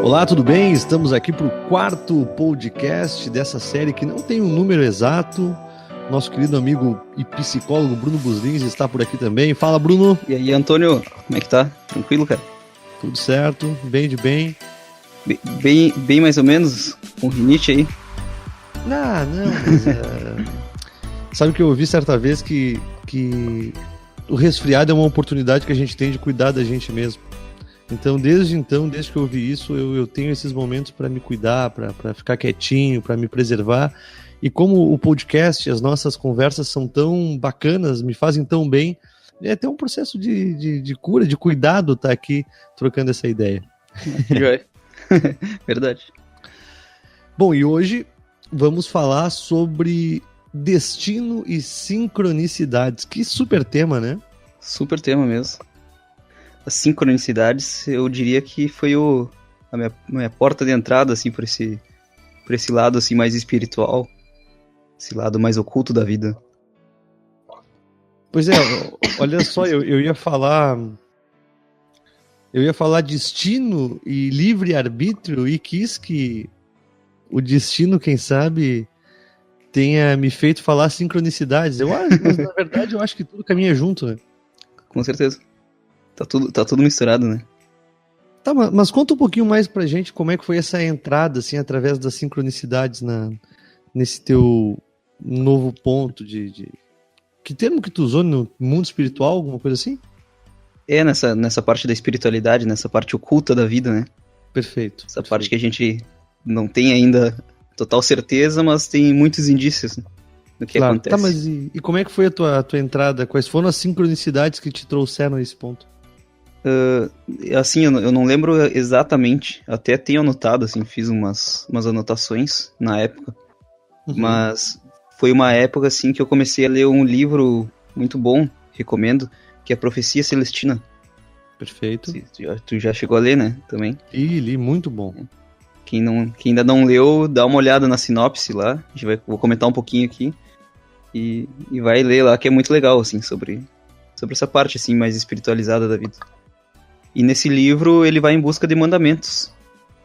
Olá, tudo bem? Estamos aqui para o quarto podcast dessa série que não tem um número exato. Nosso querido amigo e psicólogo Bruno Buslins está por aqui também. Fala, Bruno! E aí, Antônio, como é que tá? Tranquilo, cara? Tudo certo, bem de bem. Bem mais ou menos, com rinite aí? Não, mas sabe que eu ouvi certa vez que o resfriado é uma oportunidade que a gente tem de cuidar da gente mesmo. Então, desde que eu ouvi isso, eu tenho esses momentos para me cuidar, para ficar quietinho, para me preservar. E como o podcast, as nossas conversas são tão bacanas, me fazem tão bem, é até um processo de cura, de cuidado estar aqui trocando essa ideia. Verdade. Bom, e hoje vamos falar sobre destino e sincronicidades. Que super tema, né? Super tema mesmo. As sincronicidades, eu diria que foi a minha porta de entrada, assim, por esse lado, assim, mais espiritual. Esse lado mais oculto da vida. Pois é, olha só, eu ia falar destino e livre-arbítrio e quis que o destino, quem sabe, tenha me feito falar sincronicidades. Mas na verdade eu acho que tudo caminha junto, né? Com certeza. Tá tudo misturado, né? Tá, mas conta um pouquinho mais pra gente como é que foi essa entrada, assim, através das sincronicidades nesse teu novo ponto de... Que termo que tu usou no mundo espiritual, alguma coisa assim? É, nessa parte da espiritualidade, nessa parte oculta da vida, né? Perfeito. Essa parte que a gente não tem ainda total certeza, mas tem muitos indícios do que acontece. Tá, mas e como é que foi a tua entrada? Quais foram as sincronicidades que te trouxeram a esse ponto? Assim, eu não lembro exatamente, até tenho anotado, assim, fiz umas anotações na época, mas foi uma época, assim, que eu comecei a ler um livro muito bom, recomendo, que é a Profecia Celestina. Perfeito. Tu já chegou a ler, né, também? Li, muito bom. Quem ainda não leu, dá uma olhada na sinopse lá, vou comentar um pouquinho aqui, e vai ler lá, que é muito legal, assim, sobre essa parte, assim, mais espiritualizada da vida. E nesse livro ele vai em busca de mandamentos,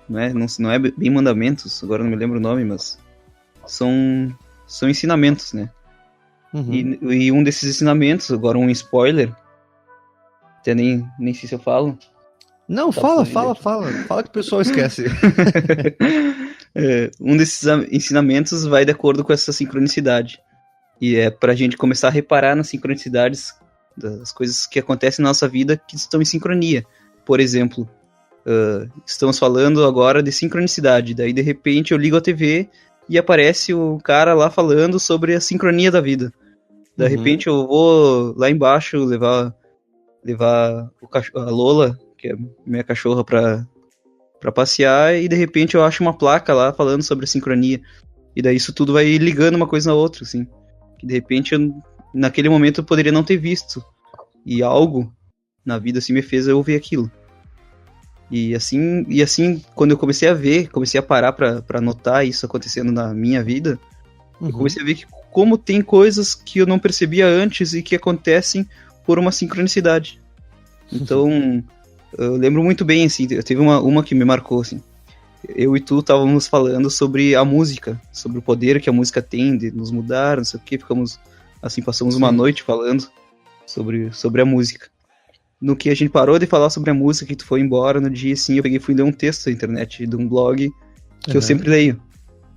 né? Não é bem mandamentos, agora não me lembro o nome, mas são ensinamentos, né? E um desses ensinamentos, agora um spoiler, até nem sei se eu falo. Não, fala que o pessoal esquece. Um desses ensinamentos vai de acordo com essa sincronicidade, e é pra gente começar a reparar nas sincronicidades das coisas que acontecem na nossa vida que estão em sincronia. Por exemplo, estamos falando agora de sincronicidade, daí de repente eu ligo a TV e aparece o cara lá falando sobre a sincronia da vida. De repente eu vou lá embaixo levar a Lola, que é minha cachorra, pra passear, e de repente eu acho uma placa lá falando sobre a sincronia. E daí isso tudo vai ligando uma coisa na outra, assim. Que de repente naquele momento eu poderia não ter visto. E algo na vida assim me fez eu ver aquilo. E assim, quando eu comecei a parar pra notar isso acontecendo na minha vida, eu comecei a ver que como tem coisas que eu não percebia antes e que acontecem por uma sincronicidade. Então, eu lembro muito bem, assim, eu teve uma que me marcou, assim. Eu e tu estávamos falando sobre a música, sobre o poder que a música tem de nos mudar, não sei o que, passamos uma noite falando sobre a música. No que a gente parou de falar sobre a música, que tu foi embora, no dia assim, eu fui ler um texto na internet de um blog que eu sempre leio.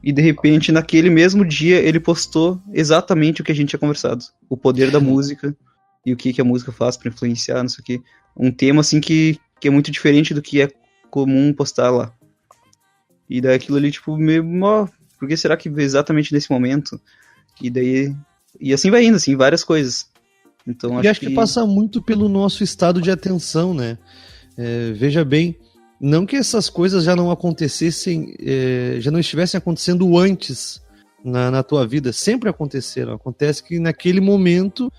E de repente, naquele mesmo dia, ele postou exatamente o que a gente tinha conversado. O poder da música e o que a música faz pra influenciar, não sei o que. Um tema, assim, que é muito diferente do que é comum postar lá. E daí aquilo ali, tipo, meio, por que será que exatamente nesse momento? E assim vai indo, assim, várias coisas. Então, acho que passa muito pelo nosso estado de atenção, né? Veja bem, não que essas coisas já não acontecessem, já não estivessem acontecendo antes na tua vida, sempre aconteceram. Acontece que naquele momento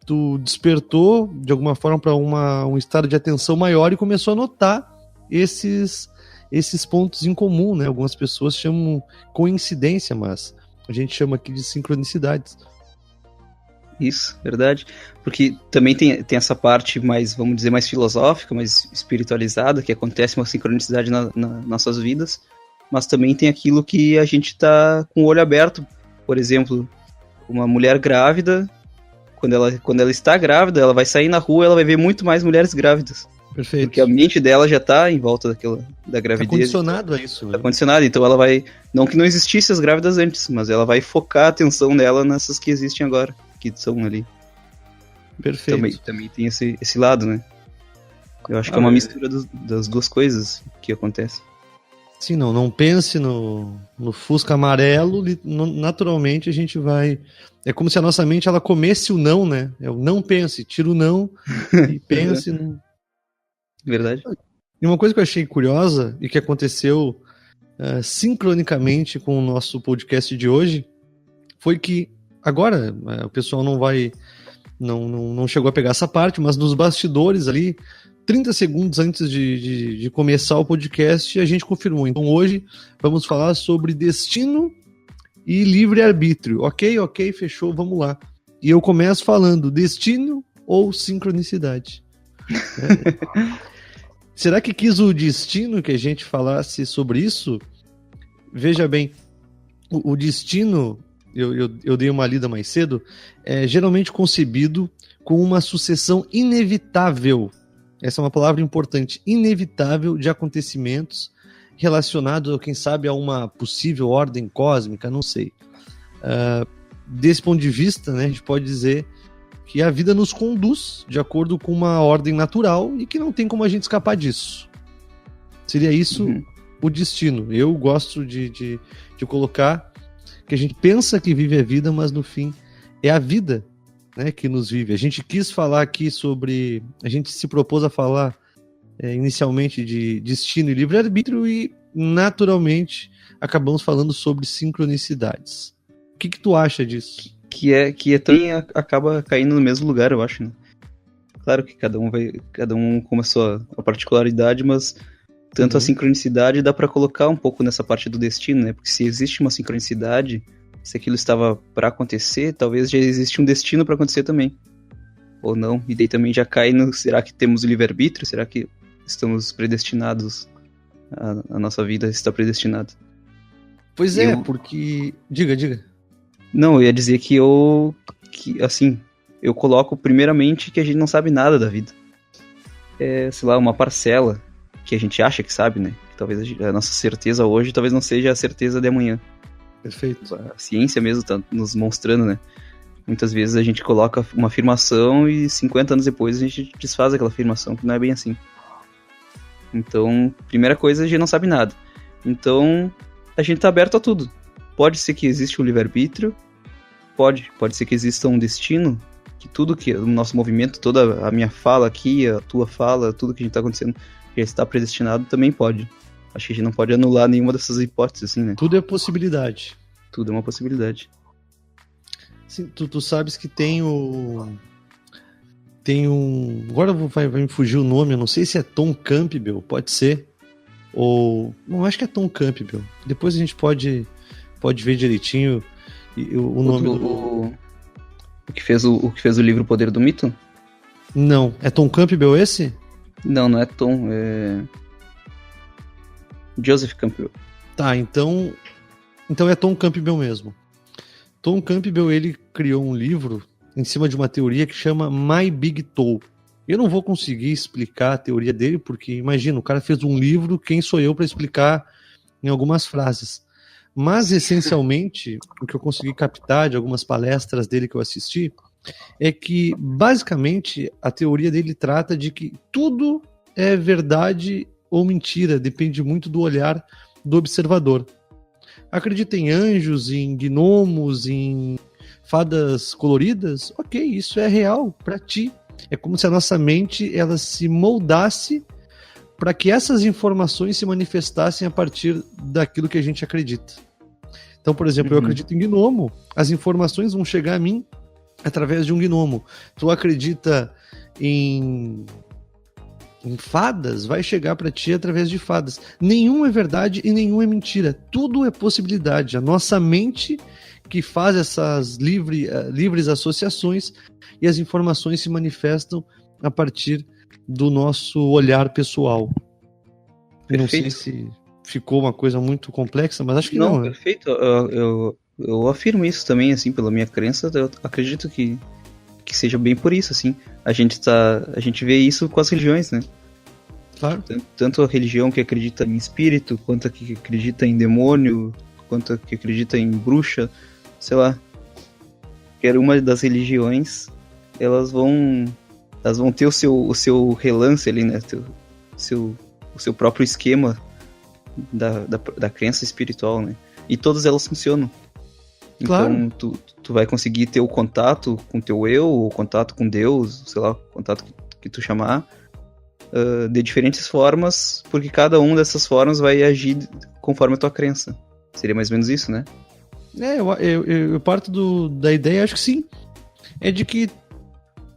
tu despertou de alguma forma para um estado de atenção maior e começou a notar esses pontos em comum, né? Algumas pessoas chamam coincidência, mas a gente chama aqui de sincronicidades. Isso, verdade. Porque também tem essa parte mais, vamos dizer, mais filosófica, mais espiritualizada, que acontece uma sincronicidade nas nossas vidas, mas também tem aquilo que a gente tá com o olho aberto. Por exemplo, uma mulher grávida, quando ela está grávida, ela vai sair na rua, ela vai ver muito mais mulheres grávidas. Perfeito. Porque a mente dela já tá em volta da gravidez. Tá condicionado a isso, né? Tá condicionado, então ela vai... Não que não existisse as grávidas antes, mas ela vai focar a atenção dela nessas que existem agora, que são ali. Perfeito. Também tem esse lado, né? Eu acho que é uma mistura das duas coisas que acontece. Sim, não pense no Fusca amarelo, naturalmente a gente vai... É como se a nossa mente ela comesse o não, né? É o não pense, tira o não e pense no... Verdade. E uma coisa que eu achei curiosa e que aconteceu sincronicamente com o nosso podcast de hoje foi que agora o pessoal não chegou a pegar essa parte, mas nos bastidores ali, 30 segundos antes de começar o podcast, a gente confirmou. Então hoje vamos falar sobre destino e livre-arbítrio. Ok, fechou, vamos lá. E eu começo falando destino ou sincronicidade. Será que quis o destino que a gente falasse sobre isso? Veja bem, o destino, eu dei uma lida mais cedo, é geralmente concebido com uma sucessão inevitável. Essa é uma palavra importante, inevitável de acontecimentos relacionados, quem sabe, a uma possível ordem cósmica, não sei. Desse ponto de vista, né, a gente pode dizer que a vida nos conduz de acordo com uma ordem natural e que não tem como a gente escapar disso. Seria isso o destino. Eu gosto de colocar que a gente pensa que vive a vida, mas no fim é a vida, né, que nos vive. A gente quis falar aqui sobre... A gente se propôs a falar inicialmente de destino e livre-arbítrio e, naturalmente, acabamos falando sobre sincronicidades. O que tu acha disso? Que também acaba caindo no mesmo lugar, eu acho, né? Claro que cada um com a sua particularidade, mas tanto a sincronicidade dá pra colocar um pouco nessa parte do destino, né? Porque se existe uma sincronicidade, se aquilo estava pra acontecer, talvez já existe um destino pra acontecer também. Ou não, e daí também já cai no... Será que temos o livre-arbítrio? Será que estamos predestinados? A nossa vida está predestinada? Pois porque... Diga. Não, eu ia dizer que eu coloco primeiramente que a gente não sabe nada da vida. É, sei lá, uma parcela que a gente acha que sabe, né? Que talvez a nossa certeza hoje talvez não seja a certeza de amanhã. Perfeito. A ciência mesmo tá nos mostrando, né? Muitas vezes a gente coloca uma afirmação e 50 anos depois a gente desfaz aquela afirmação, que não é bem assim. Então, primeira coisa, a gente não sabe nada. Então, a gente tá aberto a tudo. Pode ser que exista um livre-arbítrio, pode ser que exista um destino, que tudo que o nosso movimento, toda a minha fala aqui, a tua fala, tudo que a gente tá acontecendo já está predestinado, também pode. Acho que a gente não pode anular nenhuma dessas hipóteses, assim, né? Tudo é possibilidade. Tudo é uma possibilidade. Sim, tu sabes que tem um... Agora vai me fugir o nome, eu não sei se é Tom Campbell, pode ser. Ou... Não, acho que é Tom Campbell. Depois a gente pode ver direitinho o nome o que fez o livro Poder do Mito? Não, é Tom Campbell esse? Não é Tom, é Joseph Campbell. Tá, então é Tom Campbell mesmo. Tom Campbell, ele criou um livro em cima de uma teoria que chama My Big Toe. Eu não vou conseguir explicar a teoria dele, porque imagina, o cara fez um livro, quem sou eu para explicar em algumas frases? Mas, essencialmente, o que eu consegui captar de algumas palestras dele que eu assisti é que, basicamente, a teoria dele trata de que tudo é verdade ou mentira, depende muito do olhar do observador. Acredita em anjos, em gnomos, em fadas coloridas? Ok, isso é real para ti. É como se a nossa mente ela se moldasse para que essas informações se manifestassem a partir daquilo que a gente acredita. Então, por exemplo, eu acredito em gnomo, as informações vão chegar a mim através de um gnomo. Tu acredita em fadas, vai chegar para ti através de fadas. Nenhum é verdade e nenhum é mentira. Tudo é possibilidade. A nossa mente que faz essas livres associações e as informações se manifestam a partir do nosso olhar pessoal. Perfeito. Não sei se ficou uma coisa muito complexa, mas acho que não, né? Perfeito. Eu afirmo isso também, assim, pela minha crença. Eu acredito que seja bem por isso, assim. A gente vê isso com as religiões, né? Claro. Tanto a religião que acredita em espírito, quanto a que acredita em demônio, quanto a que acredita em bruxa, sei lá. Qualquer uma das religiões, elas vão ter o seu relance ali, né? O seu próprio esquema da crença espiritual, né? E todas elas funcionam. Claro. Então, tu vai conseguir ter o contato com teu eu, ou contato com Deus, sei lá, o contato que tu chamar, de diferentes formas, porque cada uma dessas formas vai agir conforme a tua crença. Seria mais ou menos isso, né? Eu parto da ideia, acho que sim. É de que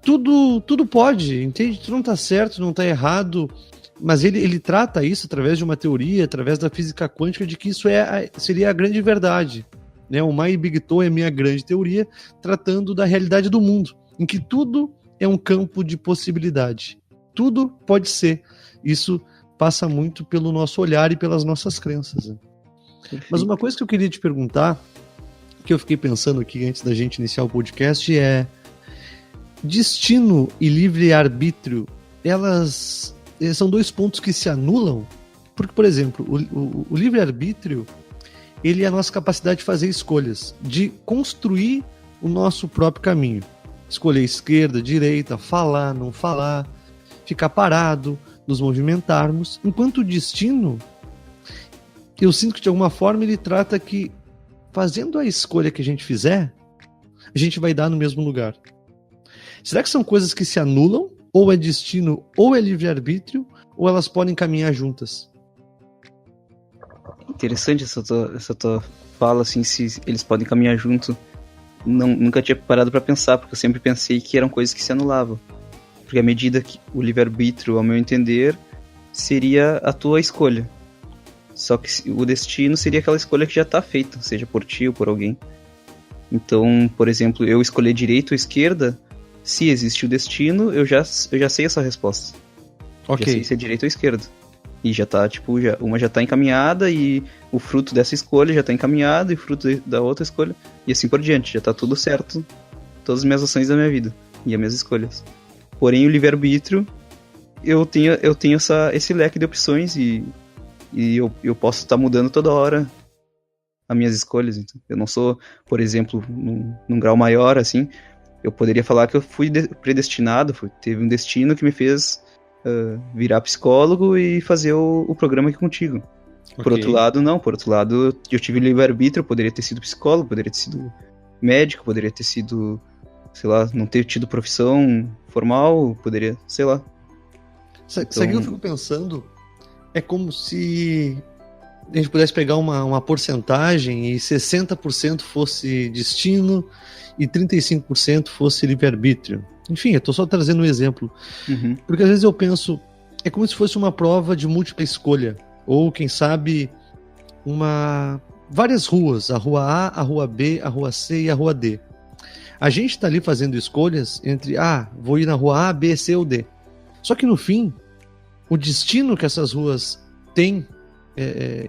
tudo pode, entende? Tu não tá certo, não tá errado, mas ele trata isso através de uma teoria, através da física quântica, de que isso seria a grande verdade. Né? O My Big Toe é a minha grande teoria, tratando da realidade do mundo, em que tudo é um campo de possibilidade. Tudo pode ser. Isso passa muito pelo nosso olhar e pelas nossas crenças. Né? Mas uma coisa que eu queria te perguntar, que eu fiquei pensando aqui antes da gente iniciar o podcast, é: destino e livre-arbítrio, elas são dois pontos que se anulam? Porque, por exemplo, o livre-arbítrio, ele é a nossa capacidade de fazer escolhas, de construir o nosso próprio caminho. Escolher esquerda, direita, falar, não falar, ficar parado, nos movimentarmos. Enquanto o destino, eu sinto que de alguma forma ele trata que, fazendo a escolha que a gente fizer, a gente vai dar no mesmo lugar. Será que são coisas que se anulam? Ou é destino, ou é livre-arbítrio, ou elas podem caminhar juntas? Interessante essa tua fala, assim, se eles podem caminhar junto. Nunca tinha parado pra pensar, porque eu sempre pensei que eram coisas que se anulavam. Porque à medida que o livre-arbítrio, ao meu entender, seria a tua escolha. Só que o destino seria aquela escolha que já tá feita, seja por ti ou por alguém. Então, por exemplo, eu escolher direita ou esquerda, se existe o destino, eu já sei essa resposta. Ok. Já sei se é direita ou esquerda. E já tá, tipo, uma já tá encaminhada e o fruto dessa escolha já tá encaminhado e o fruto da outra escolha. E assim por diante, já tá tudo certo. Todas as minhas ações da minha vida e as minhas escolhas. Porém, o livre-arbítrio, eu tenho esse leque de opções e eu posso estar mudando toda hora as minhas escolhas. Então, eu não sou, por exemplo, num grau maior, assim, eu poderia falar que eu fui predestinado, teve um destino que me fez virar psicólogo e fazer o programa aqui contigo. Okay. Por outro lado, não. Por outro lado, eu tive livre-arbítrio, eu poderia ter sido psicólogo, poderia ter sido médico, poderia ter sido, sei lá, não ter tido profissão formal, poderia, sei lá. Sabe o que eu fico pensando? É como se a gente pudesse pegar uma porcentagem e 60% fosse destino e 35% fosse livre-arbítrio. Enfim, eu tô só trazendo um exemplo. Uhum. Porque às vezes eu penso, é como se fosse uma prova de múltipla escolha. Ou, quem sabe, várias ruas. A rua A, a rua B, a rua C e a rua D. A gente tá ali fazendo escolhas entre, vou ir na rua A, B, C ou D. Só que no fim, o destino que essas ruas têm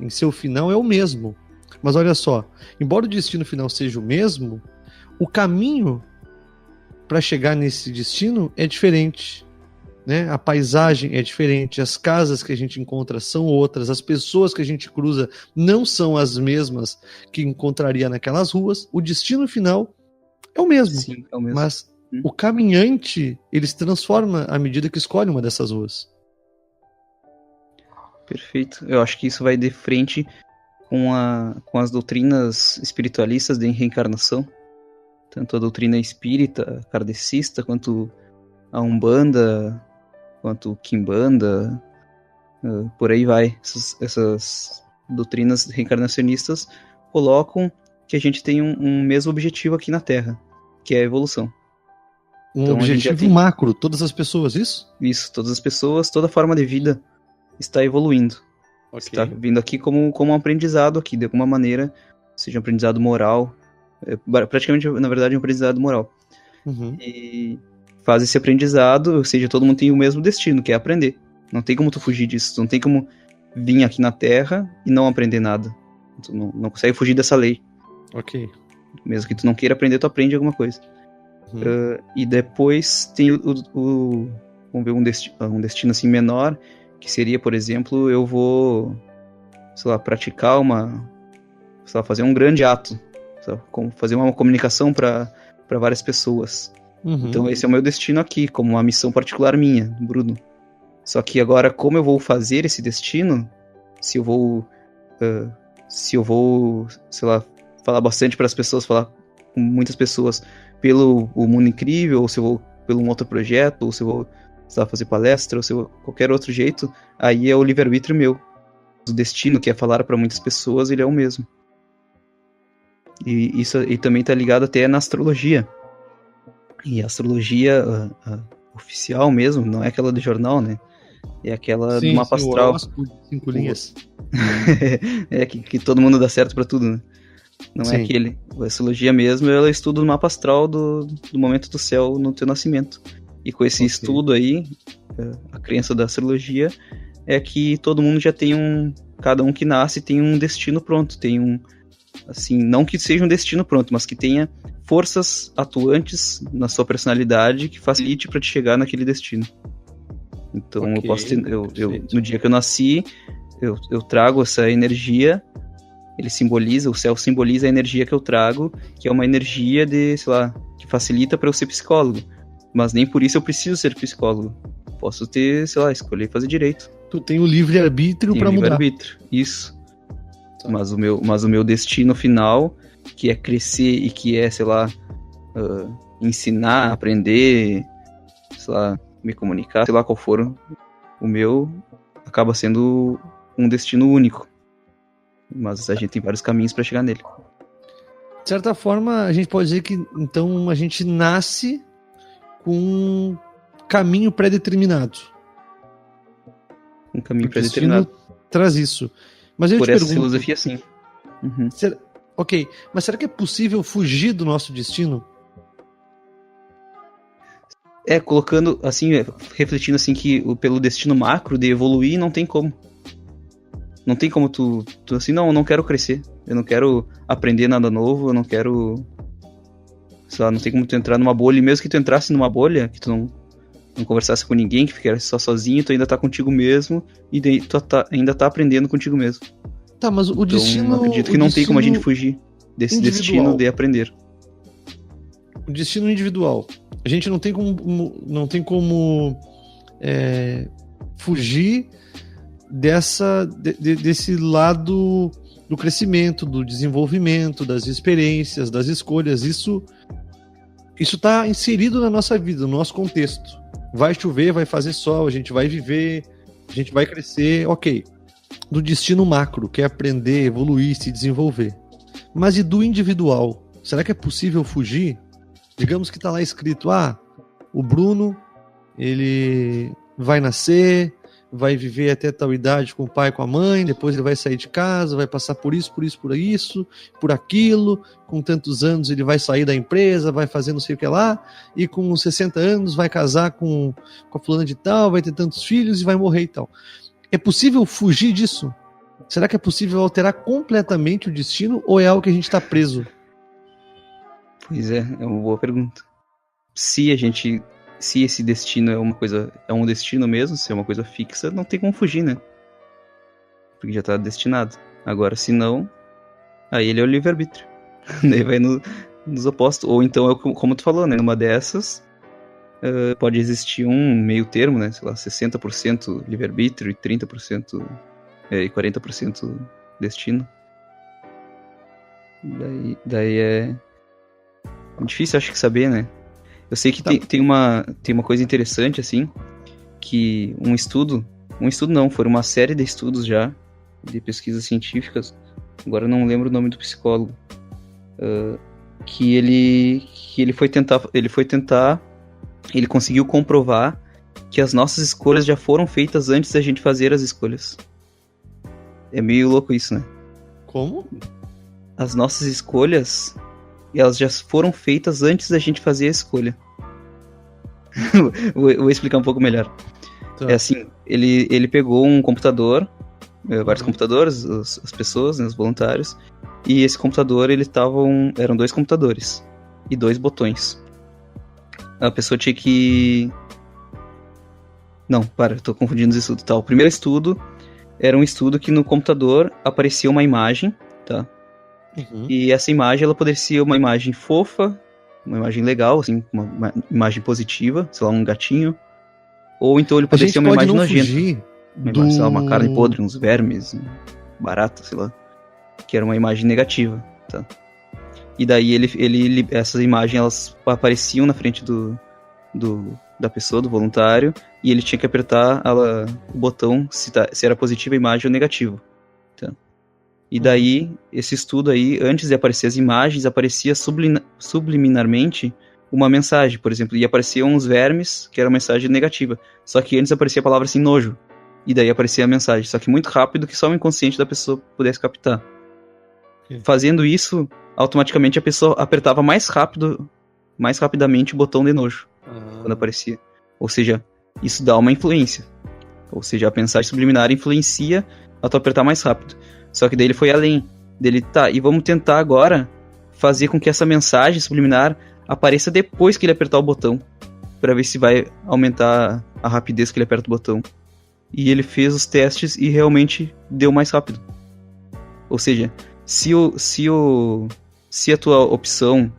em seu final é o mesmo. Mas olha só, embora o destino final seja o mesmo, o caminho para chegar nesse destino é diferente, né? A paisagem é diferente, as casas que a gente encontra são outras, as pessoas que a gente cruza não são as mesmas que encontraria naquelas ruas. O destino final é o mesmo. Sim, é o mesmo. Mas o caminhante, ele se transforma à medida que escolhe uma dessas ruas. Perfeito. Eu acho que isso vai de frente com as doutrinas espiritualistas de reencarnação. Tanto a doutrina espírita, kardecista, quanto a Umbanda, quanto o Quimbanda, por aí vai. Essas doutrinas reencarnacionistas colocam que a gente tem um mesmo objetivo aqui na Terra, que é a evolução. Então, objetivo macro, todas as pessoas, isso? Isso, todas as pessoas, toda forma de vida está evoluindo. Okay. Está vindo aqui como um aprendizado aqui, de alguma maneira, seja um aprendizado moral, praticamente, na verdade, um aprendizado moral. Uhum. E faz esse aprendizado, ou seja, todo mundo tem o mesmo destino, que é aprender. Não tem como tu fugir disso, não tem como vir aqui na Terra e não aprender nada. Tu não consegue fugir dessa lei. Ok. Mesmo que tu não queira aprender, tu aprende alguma coisa. Uhum. E depois tem vamos ver um destino assim menor, que seria, por exemplo, eu vou, sei lá, praticar sei lá, fazer um grande ato, sei lá, fazer uma comunicação para várias pessoas. Uhum. Então esse é o meu destino aqui, como uma missão particular minha, Bruno. Só que agora, como eu vou fazer esse destino, se eu vou, sei lá, falar bastante para as pessoas, falar com muitas pessoas pelo o Mundo Incrível, ou se eu vou pelo um outro projeto, ou se eu vou, sei lá, fazer palestra, ou se eu vou qualquer outro jeito, aí é o livre-arbítrio meu. O destino, que é falar para muitas pessoas, ele é o mesmo. E isso e também tá ligado até na astrologia. E a astrologia a oficial mesmo, não é aquela de jornal, né? É aquela do mapa astral. O horóscopo de 5 linhas. É que todo mundo dá certo pra tudo, né? Não é aquele. A astrologia mesmo, ela estuda o mapa astral do momento do céu no teu nascimento. E com esse estudo aí, a crença da astrologia é que todo mundo já tem cada um que nasce tem um destino pronto, tem assim, não que seja um destino pronto, mas que tenha forças atuantes na sua personalidade que facilite para te chegar naquele destino. Então eu posso ter, no dia que eu nasci, eu trago essa energia, o céu simboliza a energia que eu trago, que é uma energia sei lá, que facilita para eu ser psicólogo. Mas nem por isso eu preciso ser psicólogo. Posso ter, sei lá, escolher fazer direito. Tu tem o livre-arbítrio para mudar. Livre-arbítrio, isso. Tá. Mas o meu destino final, que é crescer e que é, sei lá, ensinar, aprender, sei lá, me comunicar, sei lá qual for o meu, acaba sendo um destino único. Mas a gente tem vários caminhos para chegar nele. De certa forma, a gente pode dizer que, então, a gente nasce com um caminho pré-determinado. Um caminho pré-determinado. Traz isso. Mas eu por te essa pergunto, filosofia, sim. Uhum. Ok, mas será que é possível fugir do nosso destino? Colocando, assim, refletindo assim que pelo destino macro de evoluir, não tem como. Não tem como tu assim, não, eu não quero crescer. Eu não quero aprender nada novo, eu não quero... Sei lá, não tem como tu entrar numa bolha. E mesmo que tu entrasse numa bolha, que tu não conversasse com ninguém, que ficasse só sozinho, tu ainda tá contigo mesmo, e daí tu ainda tá aprendendo contigo mesmo. Tá, mas o destino... Eu acredito que não tem como a gente fugir desse destino de aprender. O destino individual. A gente não tem como fugir desse lado do crescimento, do desenvolvimento, das experiências, das escolhas. Isso está inserido na nossa vida, no nosso contexto. Vai chover, vai fazer sol, a gente vai viver, a gente vai crescer, ok. Do destino macro, que é aprender, evoluir, se desenvolver. Mas e do individual? Será que é possível fugir? Digamos que está lá escrito, o Bruno, ele vai nascer, vai viver até tal idade com o pai e com a mãe, depois ele vai sair de casa, vai passar por isso, por aquilo, com tantos anos ele vai sair da empresa, vai fazer não sei o que lá, e com 60 anos vai casar com a fulana de tal, vai ter tantos filhos e vai morrer e tal. É possível fugir disso? Será que é possível alterar completamente o destino ou é algo que a gente está preso? Pois é uma boa pergunta. Se esse destino é um destino mesmo, se é uma coisa fixa, não tem como fugir, né? Porque já tá destinado. Agora, se não, aí ele é o livre-arbítrio. Daí vai nos opostos. Ou então, como tu falou, né? Numa dessas, pode existir um meio termo, né? Sei lá, 60% livre-arbítrio e 30% e 40% destino. Daí é difícil, acho que saber, né? Eu sei que tem uma coisa interessante, assim, que foram uma série de estudos já, de pesquisas científicas, agora eu não lembro o nome do psicólogo, que ele conseguiu comprovar que as nossas escolhas já foram feitas antes da gente fazer as escolhas. É meio louco isso, né? Como? As nossas escolhas e elas já foram feitas antes da gente fazer a escolha. Vou explicar um pouco melhor. Tá. É assim, ele pegou um computador, vários computadores, as pessoas, né, os voluntários, e esse computador, eram 2 computadores e 2 botões. A pessoa tinha que... Não, eu tô confundindo os estudos, tá? O primeiro estudo era um estudo que no computador aparecia uma imagem, tá? Uhum. E essa imagem, ela poderia ser uma imagem fofa, uma imagem legal, assim, uma imagem positiva, sei lá, um gatinho. Ou então ele poderia ser uma imagem nojenta. Sei lá, uma carne podre, uns vermes, barata, sei lá. Que era uma imagem negativa, tá? E daí essas imagens, elas apareciam na frente da pessoa, do voluntário, e ele tinha que apertar o botão se era positiva a imagem ou negativa, tá? E daí, esse estudo aí, antes de aparecer as imagens, aparecia subliminarmente uma mensagem, por exemplo, e apareciam uns vermes, que era uma mensagem negativa, só que antes aparecia a palavra assim, nojo, e daí aparecia a mensagem, só que muito rápido, que só o inconsciente da pessoa pudesse captar. Fazendo isso, automaticamente a pessoa apertava mais rapidamente o botão de nojo, quando aparecia. Ou seja, isso dá uma influência. Ou seja, a mensagem subliminar influencia a tu apertar mais rápido. Só que daí ele foi além. E vamos tentar agora fazer com que essa mensagem subliminar apareça depois que ele apertar o botão, para ver se vai aumentar a rapidez que ele aperta o botão. E ele fez os testes e realmente deu mais rápido. Ou seja, se a tua opção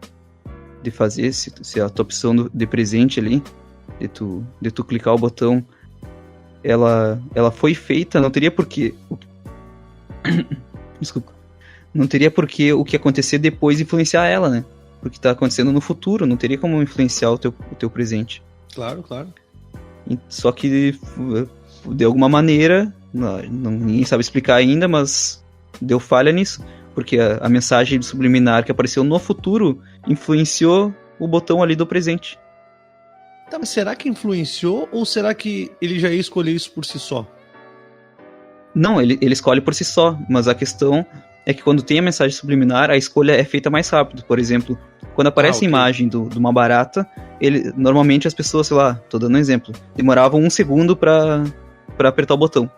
de fazer, se a tua opção de presente ali, de tu clicar o botão, ela foi feita, não teria porquê. Desculpa. Não teria porquê o que acontecer depois influenciar ela, né? Porque tá acontecendo no futuro, não teria como influenciar o teu presente. Claro, claro. Só que de alguma maneira, ninguém sabe explicar ainda, mas deu falha nisso. Porque a mensagem subliminar que apareceu no futuro influenciou o botão ali do presente. Tá, mas será que influenciou ou será que ele já ia escolher isso por si só? Não, ele escolhe por si só, mas a questão é que quando tem a mensagem subliminar, a escolha é feita mais rápido. Por exemplo, quando aparece a imagem de uma barata, normalmente as pessoas, sei lá, tô dando um exemplo, demoravam 1 segundo pra apertar o botão.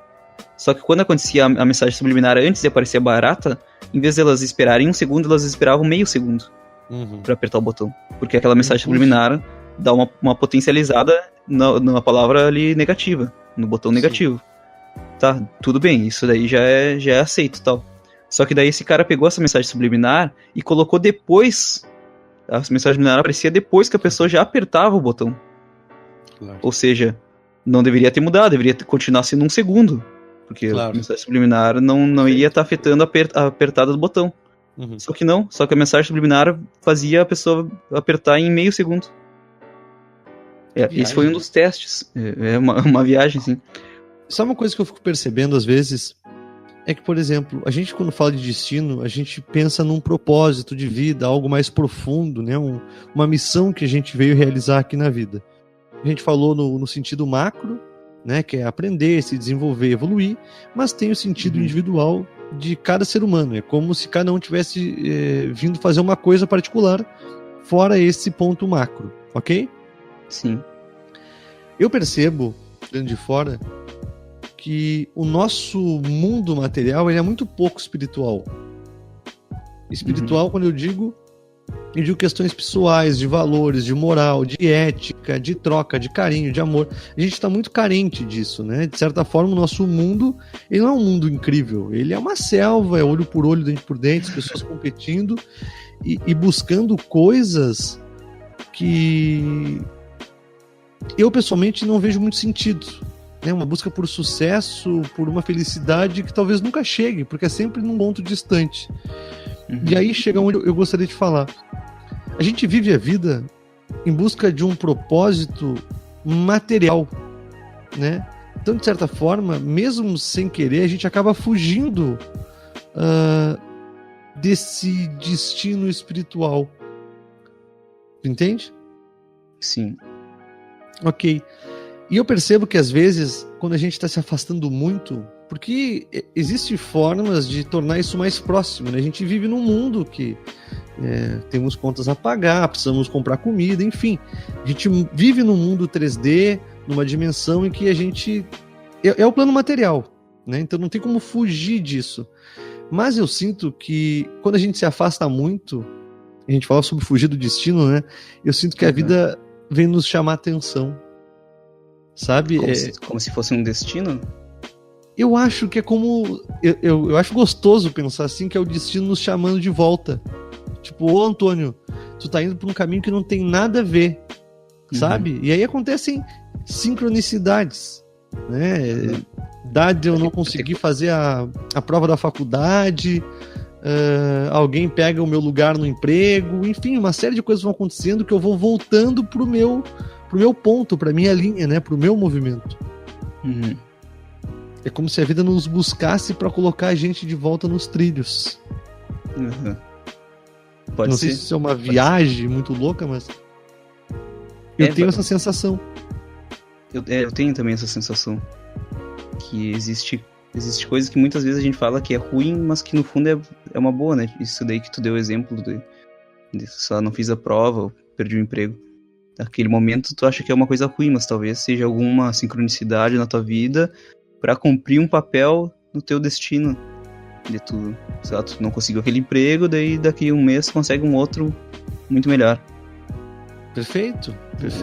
Só que quando acontecia a mensagem subliminar antes de aparecer a barata, em vez de elas esperarem 1 segundo, elas esperavam meio segundo pra apertar o botão. Porque aquela mensagem subliminar dá uma potencializada na palavra ali negativa, no botão negativo. Tá, tudo bem, isso daí já é aceito e tal. Só que daí esse cara pegou essa mensagem subliminar e colocou depois. A mensagem subliminar aparecia depois que a pessoa já apertava o botão. Claro. Ou seja, não deveria ter mudado, deveria continuar sendo 1 segundo. Porque a mensagem subliminar não iria estar afetando a apertada do botão. Só que não, só que a mensagem subliminar fazia a pessoa apertar em meio segundo. Esse foi um dos testes. É uma viagem, sim. Sabe uma coisa que eu fico percebendo às vezes? É que, por exemplo, a gente quando fala de destino, a gente pensa num propósito de vida, algo mais profundo, né? Uma missão que a gente veio realizar aqui na vida. A gente falou no sentido macro, né? Que é aprender, se desenvolver, evoluir, mas tem o sentido individual de cada ser humano. É como se cada um tivesse vindo fazer uma coisa particular fora esse ponto macro, ok? Sim. Eu percebo, olhando de fora, que o nosso mundo material ele é muito pouco espiritual. Espiritual, quando eu digo questões pessoais, de valores, de moral, de ética, de troca, de carinho, de amor. A gente está muito carente disso, né? De certa forma, o nosso mundo ele não é um mundo incrível. Ele é uma selva, é olho por olho, dente por dente, as pessoas competindo e buscando coisas que eu, pessoalmente, não vejo muito sentido. Uma busca por sucesso, por uma felicidade que talvez nunca chegue, porque é sempre num ponto distante. E aí chega onde eu gostaria de falar. A gente vive a vida em busca de um propósito material, né? Então, de certa forma, mesmo sem querer, a gente acaba fugindo desse destino espiritual. Entende? Sim. Ok. E eu percebo que às vezes, quando a gente está se afastando muito, porque existem formas de tornar isso mais próximo, né? A gente vive num mundo que temos contas a pagar, precisamos comprar comida, enfim. A gente vive num mundo 3D, numa dimensão em que a gente... É o plano material, né? Então não tem como fugir disso. Mas eu sinto que quando a gente se afasta muito, a gente fala sobre fugir do destino, né? Eu sinto que a vida vem nos chamar a atenção. Sabe? Como se fosse um destino? Eu acho que é como... Eu acho gostoso pensar assim, que é o destino nos chamando de volta. Tipo, ô Antônio, tu tá indo por um caminho que não tem nada a ver, sabe? E aí acontecem sincronicidades, né? Dá de eu não conseguir fazer a prova da faculdade, alguém pega o meu lugar no emprego, enfim, uma série de coisas vão acontecendo que eu vou voltando pro meu ponto, pra minha linha, né? Pro meu movimento. É como se a vida nos buscasse pra colocar a gente de volta nos trilhos. Pode não ser. sei se isso é uma viagem muito louca, mas eu tenho essa sensação. Eu tenho também essa sensação. Que existe coisas que muitas vezes a gente fala que é ruim, mas que no fundo é uma boa, né? Isso daí que tu deu exemplo de só não fiz a prova, ou perdi o emprego. Naquele momento tu acha que é uma coisa ruim, mas talvez seja alguma sincronicidade na tua vida pra cumprir um papel no teu destino. De tu, sei lá, tu não conseguiu aquele emprego, daí daqui a um mês tu consegue um outro muito melhor. Perfeito.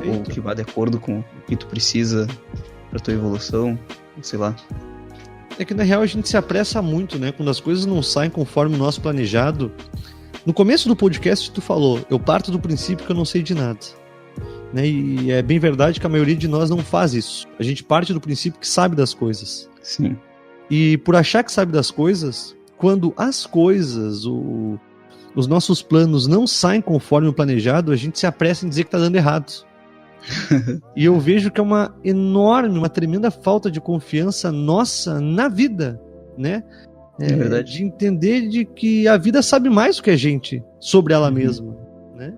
Ou que vá de acordo com o que tu precisa pra tua evolução, sei lá. É que na real a gente se apressa muito, né? Quando as coisas não saem conforme o nosso planejado. No começo do podcast tu falou, eu parto do princípio que eu não sei de nada. Né? E é bem verdade que a maioria de nós não faz isso. A gente parte do princípio que sabe das coisas. Sim. E por achar que sabe das coisas, quando as coisas, os nossos planos não saem conforme o planejado, a gente se apressa em dizer que tá dando errado. E eu vejo que é uma tremenda falta de confiança nossa na vida, né? É verdade. De entender de que a vida sabe mais do que a gente sobre ela mesma, né?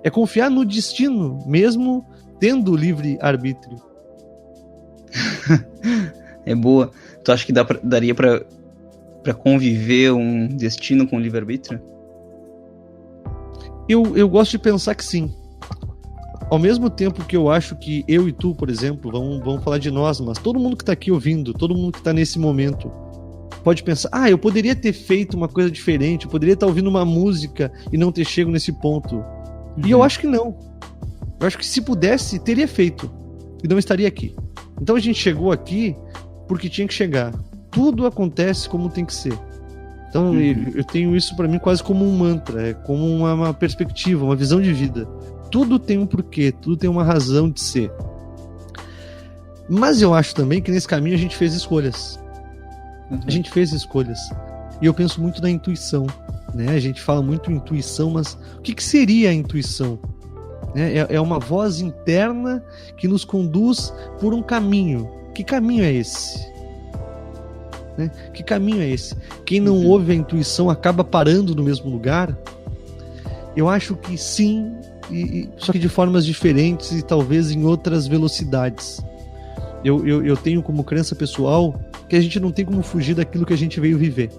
É confiar no destino, mesmo tendo livre arbítrio. É boa. Tu acha que daria pra conviver um destino com livre-arbítrio? Eu gosto de pensar que sim. Ao mesmo tempo que eu acho que eu e tu, por exemplo, vamos falar de nós, mas todo mundo que tá aqui ouvindo, todo mundo que tá nesse momento, pode pensar, eu poderia ter feito uma coisa diferente, eu poderia estar ouvindo uma música e não ter chego nesse ponto. E eu acho que não. Eu acho que se pudesse, teria feito. E não estaria aqui. Então a gente chegou aqui porque tinha que chegar. Tudo acontece como tem que ser. Então eu tenho isso pra mim quase como um mantra, é como uma perspectiva, uma visão de vida. Tudo tem um porquê, tudo tem uma razão de ser. Mas eu acho também que nesse caminho a gente fez escolhas. A gente fez escolhas. E eu penso muito na intuição, né? A gente fala muito em intuição, mas o que seria a intuição? É uma voz interna que nos conduz por um caminho. Que caminho é esse? Né? Que caminho é esse? Quem não ouve a intuição acaba parando no mesmo lugar? Eu acho que sim, só que de formas diferentes e talvez em outras velocidades. Eu tenho como crença pessoal que a gente não tem como fugir daquilo que a gente veio viver.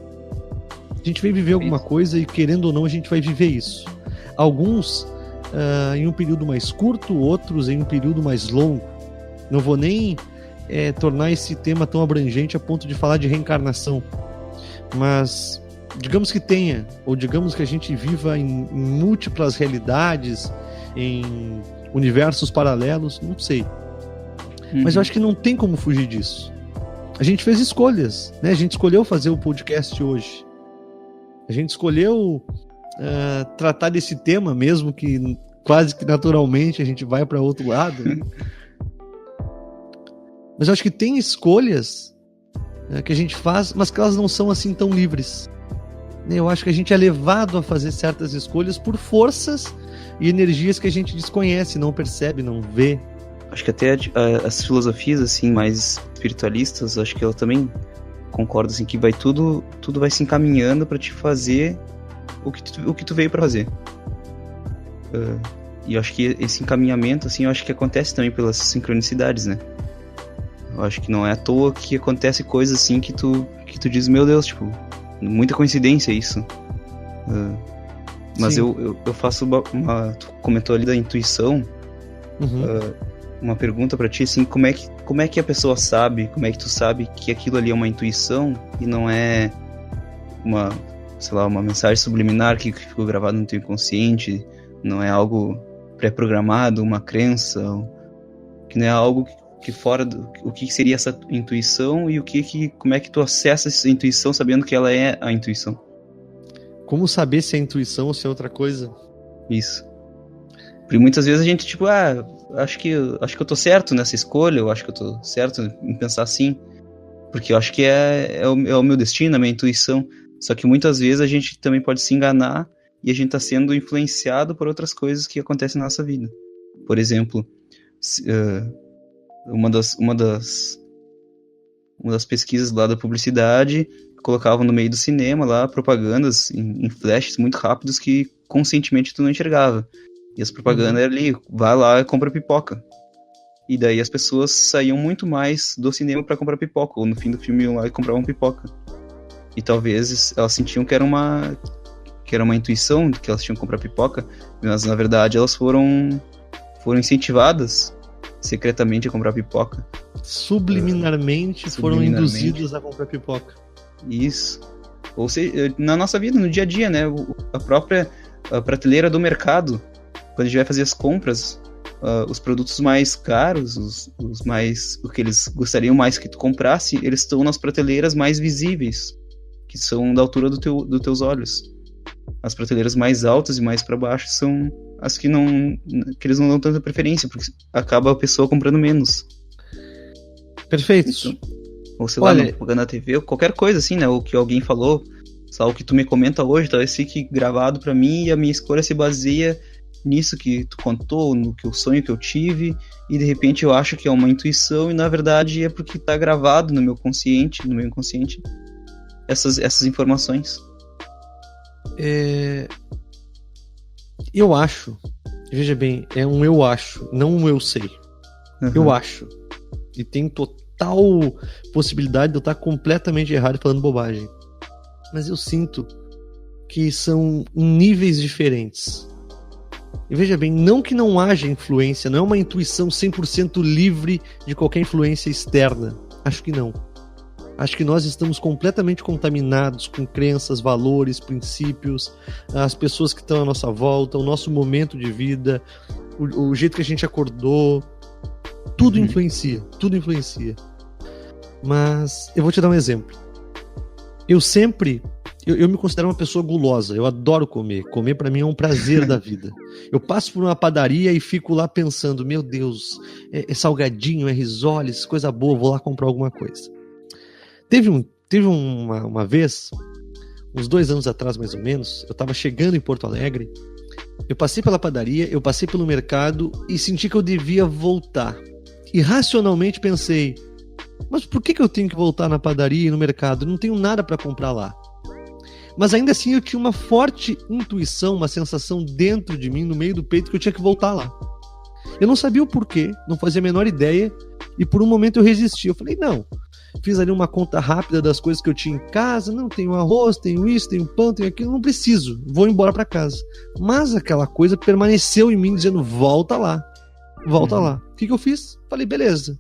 A gente veio viver alguma coisa e, querendo ou não, a gente vai viver isso. Alguns em um período mais curto, outros em um período mais longo. Não vou nem tornar esse tema tão abrangente a ponto de falar de reencarnação. Mas digamos que tenha, ou digamos que a gente viva em múltiplas realidades, em universos paralelos, não sei. Mas eu acho que não tem como fugir disso. A gente fez escolhas, né? A gente escolheu fazer o podcast hoje. A gente escolheu tratar desse tema, mesmo que quase que naturalmente a gente vai para outro lado. Né? Mas eu acho que tem escolhas que a gente faz, mas que elas não são assim tão livres. Eu acho que a gente é levado a fazer certas escolhas por forças e energias que a gente desconhece, não percebe, não vê. Acho que até as filosofias assim mais espiritualistas, acho que eu também concordo assim, que tudo vai se encaminhando para te fazer o que tu veio para fazer. E eu acho que esse encaminhamento assim, eu acho que acontece também pelas sincronicidades, né? Eu acho que não é à toa que acontece coisas assim que tu diz, meu Deus, tipo, muita coincidência isso. Mas eu faço tu comentou ali da intuição. Uma pergunta pra ti, assim, como é que a pessoa sabe, como é que tu sabe que aquilo ali é uma intuição e não é uma mensagem subliminar que ficou gravada no teu inconsciente, não é algo pré-programado, uma crença, que não é algo que fora do... O que seria essa intuição e como é que tu acessa essa intuição sabendo que ela é a intuição? Como saber se é intuição ou se é outra coisa? Isso. Porque muitas vezes a gente, tipo, acho que eu tô certo nessa escolha, eu acho que eu tô certo em pensar assim, porque eu acho que é o meu destino, a minha intuição. Só que muitas vezes a gente também pode se enganar e a gente tá sendo influenciado por outras coisas que acontecem na nossa vida. Por exemplo, uma das pesquisas lá da publicidade colocavam no meio do cinema lá propagandas em flashes muito rápidos que conscientemente tu não enxergava. E as propagandas eram ali, vai lá e compra pipoca. E daí as pessoas saíam muito mais do cinema pra comprar pipoca, ou no fim do filme iam lá e compravam pipoca. E talvez elas sentiam que era uma intuição, que elas tinham que comprar pipoca, mas na verdade elas foram incentivadas secretamente a comprar pipoca. Subliminarmente foram induzidas a comprar pipoca. Isso. Ou seja, na nossa vida, no dia a dia, né? A própria prateleira do mercado, quando a gente vai fazer as compras, os produtos mais caros, o que eles gostariam mais que tu comprasse, eles estão nas prateleiras mais visíveis, que são da altura dos teus olhos. As prateleiras mais altas e mais para baixo são as que eles não dão tanta preferência, porque acaba a pessoa comprando menos. Perfeito. Então, ou sei lá, na TV, ou qualquer coisa assim, né? O que alguém falou, só o que tu me comenta hoje, talvez fique gravado pra mim e a minha escolha se baseia nisso que tu contou, no que o sonho que eu tive, e de repente eu acho que é uma intuição e na verdade é porque tá gravado no meu inconsciente, essas informações. Eu acho, veja bem, é um eu acho, não um eu sei. Eu acho. E tem total possibilidade de eu estar completamente errado e falando bobagem. Mas eu sinto que são níveis diferentes. E veja bem, não que não haja influência, não é uma intuição 100% livre de qualquer influência externa. Acho que não. Acho que nós estamos completamente contaminados com crenças, valores, princípios, as pessoas que estão à nossa volta, o nosso momento de vida, o jeito que a gente acordou. Tudo influencia, tudo influencia. Mas eu vou te dar um exemplo. Eu me considero uma pessoa gulosa, eu adoro comer. Comer pra mim é um prazer da vida. Eu passo por uma padaria e fico lá pensando, meu Deus, é salgadinho, é risoles, coisa boa, vou lá comprar alguma coisa. Teve uma vez, uns 2 anos atrás mais ou menos, eu tava chegando em Porto Alegre, eu passei pela padaria, eu passei pelo mercado e senti que eu devia voltar. E racionalmente pensei, mas por que eu tenho que voltar na padaria e no mercado? Eu não tenho nada para comprar lá. Mas ainda assim eu tinha uma forte intuição, uma sensação dentro de mim, no meio do peito, que eu tinha que voltar lá. Eu não sabia o porquê, não fazia a menor ideia, e por um momento eu resisti. Eu falei, não. Fiz ali uma conta rápida das coisas que eu tinha em casa, não, tenho arroz, tenho isso, tenho pão, tenho aquilo, não preciso, vou embora para casa. Mas aquela coisa permaneceu em mim dizendo, volta lá. Volta lá. O que eu fiz? Falei, beleza.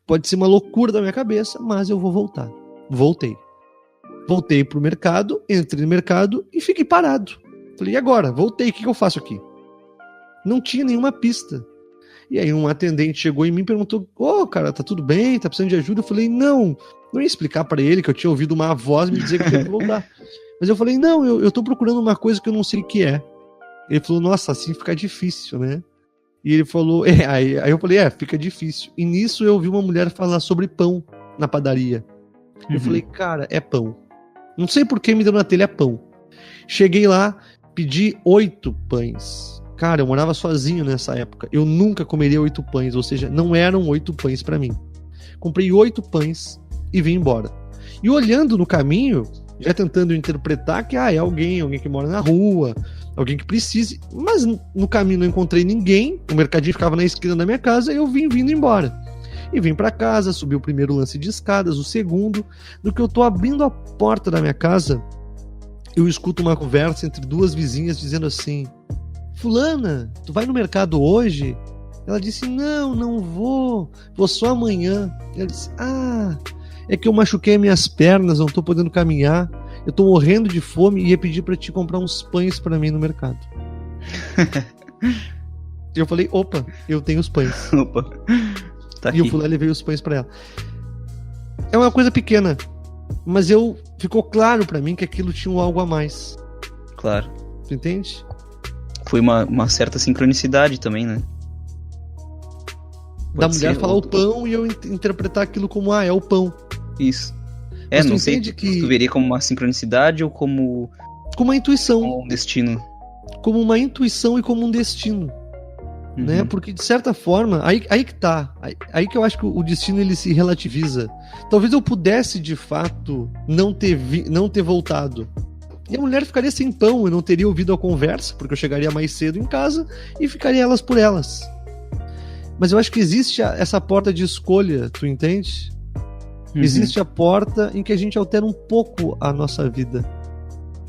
Pode ser uma loucura da minha cabeça, mas eu vou voltar. Voltei. Voltei pro mercado, entrei no mercado e fiquei parado. Falei, e agora? Voltei, o que eu faço aqui? Não tinha nenhuma pista. E aí um atendente chegou em mim e perguntou, cara, tá tudo bem? Tá precisando de ajuda? Eu falei, não ia explicar pra ele que eu tinha ouvido uma voz me dizer que eu tinha que voltar. Mas eu falei, não, eu tô procurando uma coisa que eu não sei o que é. Ele falou, nossa, assim fica difícil, né? E ele falou, aí eu falei, fica difícil. E nisso eu ouvi uma mulher falar sobre pão na padaria. Eu falei, cara, é pão. Não sei por que me deu na telha, é pão. Cheguei lá, pedi 8 pães. Cara, eu morava sozinho nessa época. Eu nunca comeria 8 pães, ou seja, não eram 8 pães pra mim. Comprei 8 pães e vim embora. E olhando no caminho, já tentando interpretar que é alguém que mora na rua, alguém que precise. Mas no caminho não encontrei ninguém, o mercadinho ficava na esquina da minha casa e eu vim vindo embora. E vim pra casa, subi o primeiro lance de escadas, o segundo. No que eu tô abrindo a porta da minha casa, eu escuto uma conversa entre duas vizinhas dizendo assim: fulana, tu vai no mercado hoje? Ela disse: não vou só amanhã. Ela disse: é que eu machuquei minhas pernas, não tô podendo caminhar, eu tô morrendo de fome e ia pedir pra te comprar uns pães pra mim no mercado. Eu falei: opa, eu tenho os pães. Opa, tá aqui. E eu fui lá e levei os pães pra ela. É uma coisa pequena, mas ficou claro pra mim que aquilo tinha algo a mais. Claro. Tu entende? Foi uma certa sincronicidade também, né? Da mulher falar o pão e eu interpretar aquilo como, é o pão. Isso. Mas não sei se tu veria como uma sincronicidade ou como uma intuição. Como um destino. Como uma intuição e como um destino. Né? Porque, de certa forma, aí que tá. Aí que eu acho que o destino ele se relativiza. Talvez eu pudesse, de fato, não ter voltado. E a mulher ficaria sem pão, eu não teria ouvido a conversa, porque eu chegaria mais cedo em casa e ficaria elas por elas. Mas eu acho que existe essa porta de escolha, tu entende? Existe a porta em que a gente altera um pouco a nossa vida.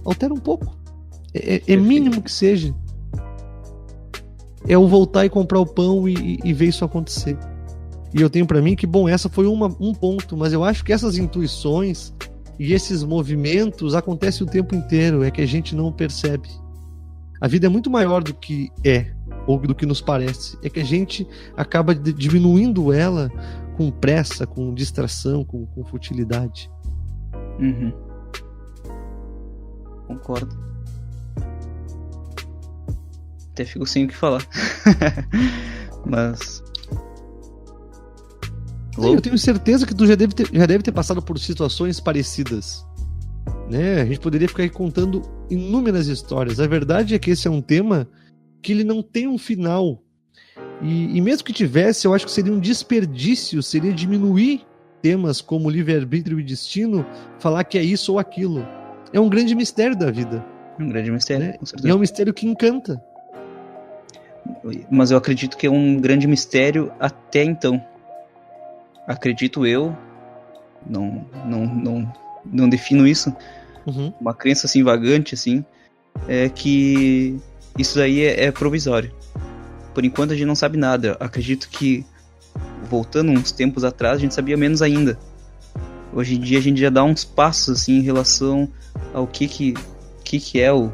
Altera um pouco. É mínimo que seja. É o voltar e comprar o pão e ver isso acontecer. E eu tenho pra mim que, bom, essa foi um ponto, mas eu acho que essas intuições e esses movimentos acontecem o tempo inteiro, é que a gente não percebe. A vida é muito maior do que ou do que nos parece. É que a gente acaba diminuindo ela com pressa, com distração, com futilidade. Concordo. Até fico sem o que falar. Mas... Eu tenho certeza que tu já deve ter passado por situações parecidas. Né? A gente poderia ficar aí contando inúmeras histórias. A verdade é que esse é um tema que ele não tem um final. E mesmo que tivesse, eu acho que seria um desperdício, seria diminuir temas como livre-arbítrio e destino, falar que é isso ou aquilo. É um grande mistério da vida. Um grande mistério, né? Com certeza. E é um mistério que encanta. Mas eu acredito que é um grande mistério até então. Acredito eu, não defino isso, uma crença assim vagante assim, é que isso daí é provisório. Por enquanto a gente não sabe nada. Acredito que, voltando uns tempos atrás, a gente sabia menos ainda. Hoje em dia a gente já dá uns passos assim em relação ao que é o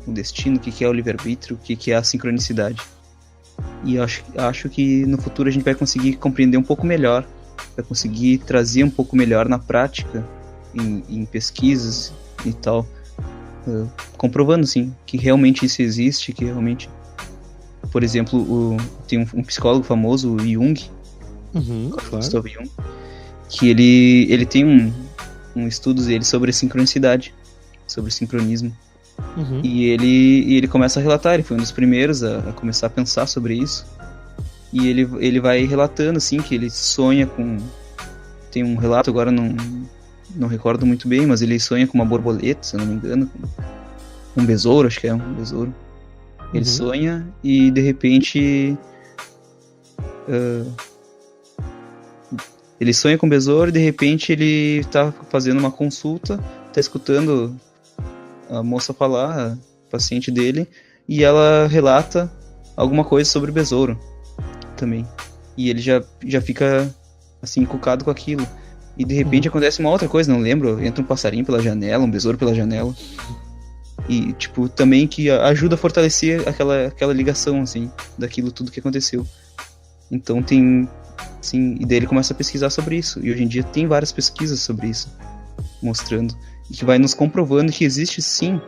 destino, o que é o livre-arbítrio, o que é a sincronicidade. E acho que no futuro a gente vai conseguir compreender um pouco melhor, vai conseguir trazer um pouco melhor na prática, em pesquisas e tal, comprovando sim que realmente isso existe, que realmente, por exemplo, tem um psicólogo famoso, o Jung, Gustav Jung, que ele tem um estudo dele sobre sincronicidade, sobre sincronismo. E ele começa a relatar, ele foi um dos primeiros a começar a pensar sobre isso. E ele vai relatando assim que ele sonha com... Tem um relato, agora não recordo muito bem, mas ele sonha com uma borboleta, se eu não me engano, com um besouro, acho que é um besouro. Ele sonha e de repente ele sonha com o besouro e de repente ele tá fazendo uma consulta, tá escutando a moça falar, a paciente dele, e ela relata alguma coisa sobre o besouro também. E ele já fica assim encucado com aquilo. E de repente acontece uma outra coisa, não lembro, entra um passarinho pela janela, um besouro pela janela. E tipo, também que ajuda a fortalecer aquela ligação assim, daquilo tudo que aconteceu. Então tem, sim, e daí ele começa a pesquisar sobre isso. E hoje em dia tem várias pesquisas sobre isso, mostrando e que vai nos comprovando que existe sim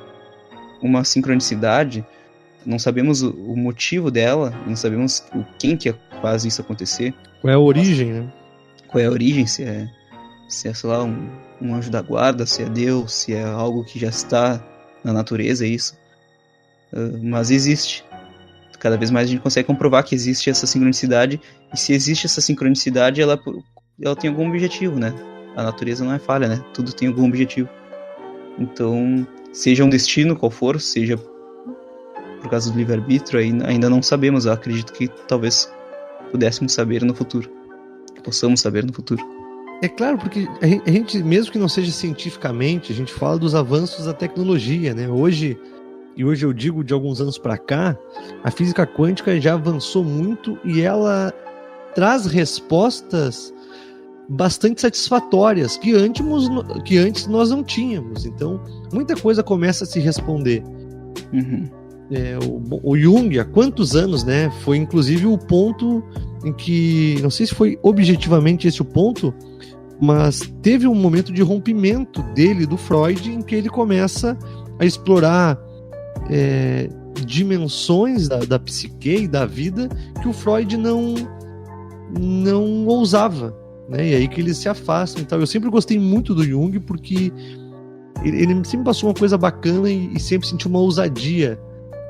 uma sincronicidade. Não sabemos o motivo dela, não sabemos quem que faz isso acontecer. Qual é a origem, né? Qual é a origem, se é sei lá, um anjo da guarda, se é Deus, se é algo que já está na natureza, é isso. Mas existe. Cada vez mais a gente consegue comprovar que existe essa sincronicidade, e se existe essa sincronicidade, ela tem algum objetivo, né? A natureza não é falha, né? Tudo tem algum objetivo. Então, seja um destino qual for, seja por causa do livre-arbítrio, ainda não sabemos. Eu acredito que talvez pudéssemos saber no futuro. Possamos saber no futuro. É claro, porque a gente, mesmo que não seja cientificamente, a gente fala dos avanços da tecnologia, né? Hoje eu digo de alguns anos para cá, a física quântica já avançou muito e ela traz respostas bastante satisfatórias que antes nós não tínhamos. Então, muita coisa começa a se responder. Uhum. O Jung, há quantos anos, né? Foi inclusive o ponto em que, não sei se foi objetivamente esse o ponto, mas teve um momento de rompimento dele, do Freud, em que ele começa a explorar dimensões da psique e da vida que o Freud não ousava, né? E aí que eles se afastam e tal. Eu sempre gostei muito do Jung porque ele sempre passou uma coisa bacana e sempre sentiu uma ousadia,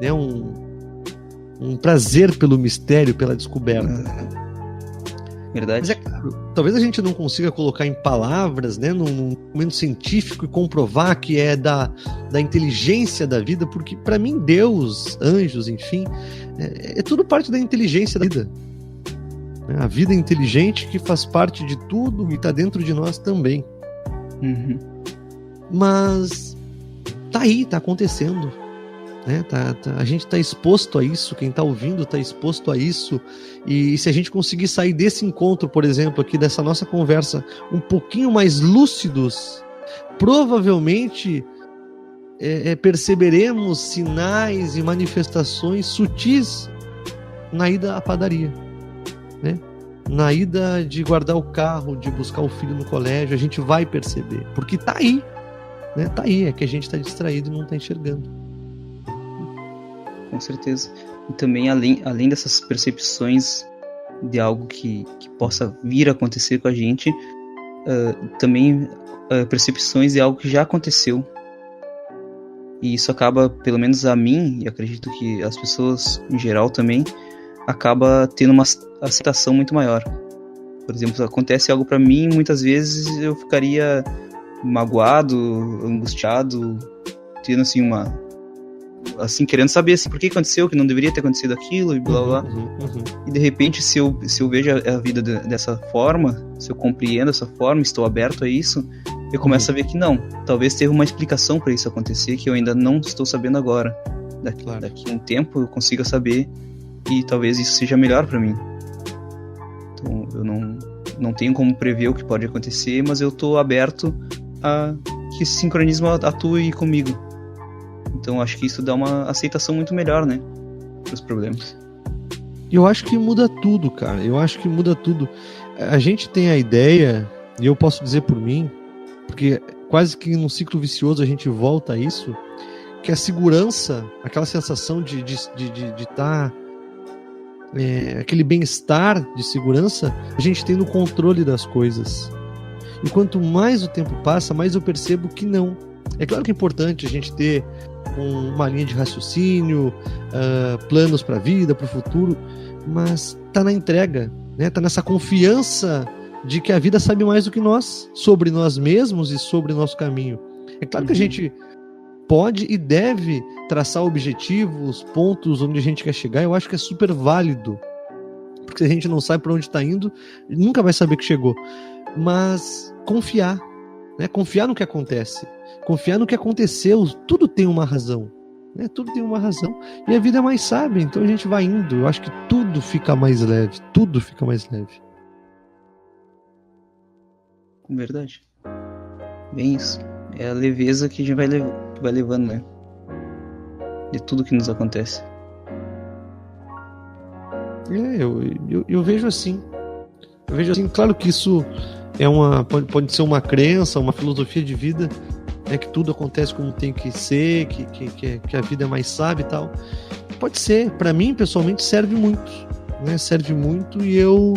né? Um prazer pelo mistério, pela descoberta. Verdade. Mas é claro, talvez a gente não consiga colocar em palavras, né, num documento científico e comprovar que é da inteligência da vida, porque para mim Deus, anjos, enfim, é tudo parte da inteligência da vida. A vida é inteligente que faz parte de tudo e está dentro de nós também. Uhum. Mas tá aí, tá acontecendo. Né? A gente está exposto a isso, quem está ouvindo está exposto a isso, e se a gente conseguir sair desse encontro, por exemplo, aqui dessa nossa conversa, um pouquinho mais lúcidos, provavelmente perceberemos sinais e manifestações sutis na ida à padaria, né? Na ida de guardar o carro, de buscar o filho no colégio, a gente vai perceber, porque tá aí, né? Tá aí, é que a gente está distraído e não está enxergando. Com certeza. E também, além dessas percepções de algo que possa vir a acontecer com a gente, também percepções de algo que já aconteceu. E isso acaba, pelo menos a mim, e acredito que as pessoas em geral também, acaba tendo uma aceitação muito maior. Por exemplo, acontece algo pra mim, muitas vezes eu ficaria magoado, angustiado, tendo assim, querendo saber assim, por que aconteceu, que não deveria ter acontecido aquilo e blá blá. E de repente, se eu vejo a vida dessa forma, se eu compreendo essa forma, estou aberto a isso, eu começo a ver que não, talvez tenha uma explicação para isso acontecer que eu ainda não estou sabendo agora. Daqui a um tempo eu consiga saber e talvez isso seja melhor para mim. Então eu não tenho como prever o que pode acontecer, mas eu estou aberto a que esse sincronismo atue comigo. Então acho que isso dá uma aceitação muito melhor, né, para os problemas. Eu acho que muda tudo, cara. Eu acho que muda tudo. A gente tem a ideia, e eu posso dizer por mim, porque quase que num ciclo vicioso a gente volta a isso, que a segurança, aquela sensação de estar, aquele bem-estar de segurança, a gente tem no controle das coisas. E quanto mais o tempo passa, mais eu percebo que não. É claro que é importante a gente ter uma linha de raciocínio, planos para a vida, para o futuro, mas tá na entrega, né? Tá nessa confiança de que a vida sabe mais do que nós, sobre nós mesmos e sobre o nosso caminho. É claro que a gente pode e deve traçar objetivos, pontos onde a gente quer chegar. Eu acho que é super válido, porque se a gente não sabe para onde está indo, nunca vai saber que chegou. Mas confiar, né? Confiar no que acontece, confiar no que aconteceu. Tudo tem uma razão, né? Tudo tem uma razão e a vida é mais sábia, então a gente vai indo. Eu acho que tudo fica mais leve, tudo fica mais leve. Verdade. Bem isso. É a leveza que a gente vai levando, né? De tudo que nos acontece. Eu vejo assim. Eu vejo assim, claro que isso pode ser uma crença, uma filosofia de vida, né, que tudo acontece como tem que ser, que a vida é mais sábia e tal. Pode ser. Para mim, pessoalmente, serve muito, né? Serve muito e eu